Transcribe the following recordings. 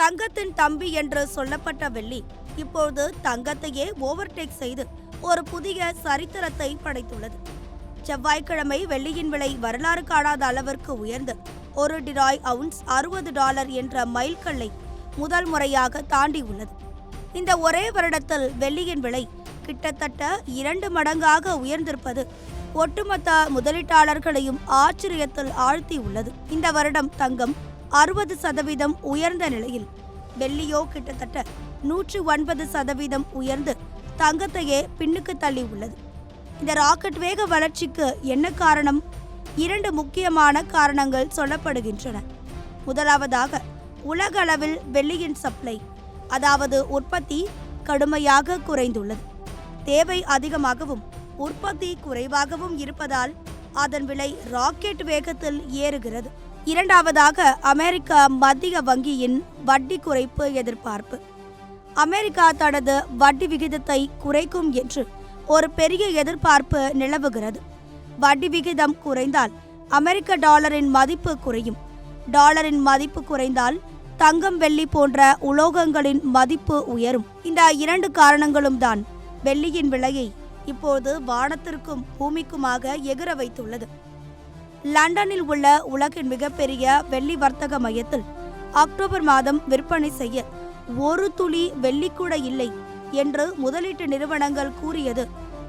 தங்கத்தின் தம்பி என்று சொல்லப்பட்ட வெள்ளி இப்போது தங்கத்தையே ஓவர்டேக் செய்து ஒரு புதிய சரித்திரத்தை படைத்துள்ளது. செவ்வாய்க்கிழமை வெள்ளியின் விலை வரலாறு காணாத அளவிற்கு உயர்ந்து ஒரு டிராய் அவுன்ஸ் $60 என்ற மைல்கல்லை முதல் முறையாக தாண்டியுள்ளது. இந்த ஒரே வருடத்தில் வெள்ளியின் விலை கிட்டத்தட்ட 2 மடங்காக உயர்ந்திருப்பது ஒட்டுமொத்த முதலீட்டாளர்களையும் ஆச்சரியத்தில் ஆழ்த்தியுள்ளது. இந்த வருடம் தங்கம் 60% உயர்ந்த நிலையில் வெள்ளியோ கிட்டத்தட்ட 109% உயர்ந்து தங்கத்தையே பின்னுக்கு தள்ளி உள்ளது. இந்த ராக்கெட் வேக வளர்ச்சிக்கு என்ன காரணம்? 2 முக்கியமான காரணங்கள் சொல்லப்படுகின்றன. முதலாவதாக, உலக அளவில் வெள்ளியின் சப்ளை, அதாவது உற்பத்தி கடுமையாக குறைந்துள்ளது. தேவை அதிகமாகவும் உற்பத்தி குறைவாகவும் இருப்பதால் அதன் விலை ராக்கெட் வேகத்தில் ஏறுகிறது. இரண்டாவதாக, அமெரிக்க மத்திய வங்கியின் வட்டி குறைப்பு எதிர்பார்ப்பு. அமெரிக்கா தனது வட்டி விகிதத்தை குறைக்கும் என்று ஒரு பெரிய எதிர்பார்ப்பு நிலவுகிறது. வட்டி விகிதம் குறைந்தால் அமெரிக்க டாலரின் மதிப்பு குறையும். டாலரின் மதிப்பு குறைந்தால் தங்கம், வெள்ளி போன்ற உலோகங்களின் மதிப்பு உயரும். இந்த 2 காரணங்களும் தான் வெள்ளியின் விலையை இப்போது வானத்திற்கும் பூமிக்குமாக எகிர வைத்துள்ளது. லண்டனில் உள்ள உலகின் மிகப்பெரிய வெள்ளி வர்த்தக மையத்தில் அக்டோபர் மாதம் விற்பனை செய்ய ஒரு துளி வெள்ளி கூட இல்லை என்று முதலீட்டு நிறுவனங்கள் கூறியது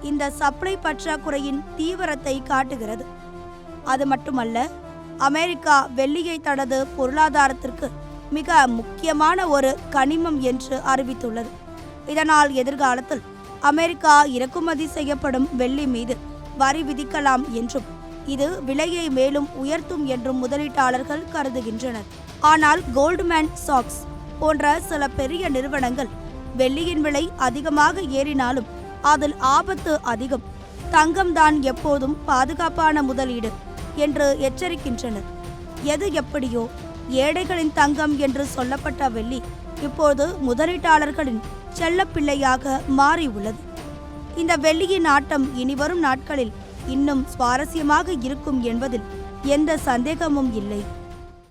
இந்த சப்ளை பற்றாக்குறையின் தீவிரத்தை காட்டுகிறது. அது மட்டுமல்ல, அமெரிக்கா வெள்ளியை தனது பொருளாதாரத்திற்கு மிக முக்கியமான ஒரு கனிமம் என்று அறிவித்துள்ளது. இதனால் எதிர்காலத்தில் அமெரிக்கா இறக்குமதி செய்யப்படும் வெள்ளி மீது வரி விதிக்கலாம் என்றும் இது விலையை மேலும் உயர்த்தும் என்றும் முதலீட்டாளர்கள் கருதுகின்றனர். ஆனால் கோல்ட்மேன் சாக்ஸ் போன்ற சில பெரிய நிறுவனங்கள் வெள்ளியின் விலை அதிகமாக ஏறினாலும் அதில் ஆபத்து அதிகம், தங்கம்தான் எப்போதும் பாதுகாப்பான முதலீடு என்று எச்சரிக்கின்றனர். எது எப்படியோ, ஏழைகளின் தங்கம் என்று சொல்லப்பட்ட வெள்ளி இப்போது முதலீட்டாளர்களின் செல்லப்பிள்ளையாக மாறியுள்ளது. இந்த வெள்ளியின் ஆட்டம் இனிவரும் நாட்களில் இன்னும் சுவாரஸ்யமாக இருக்கும் என்பதில் எந்த சந்தேகமும் இல்லை.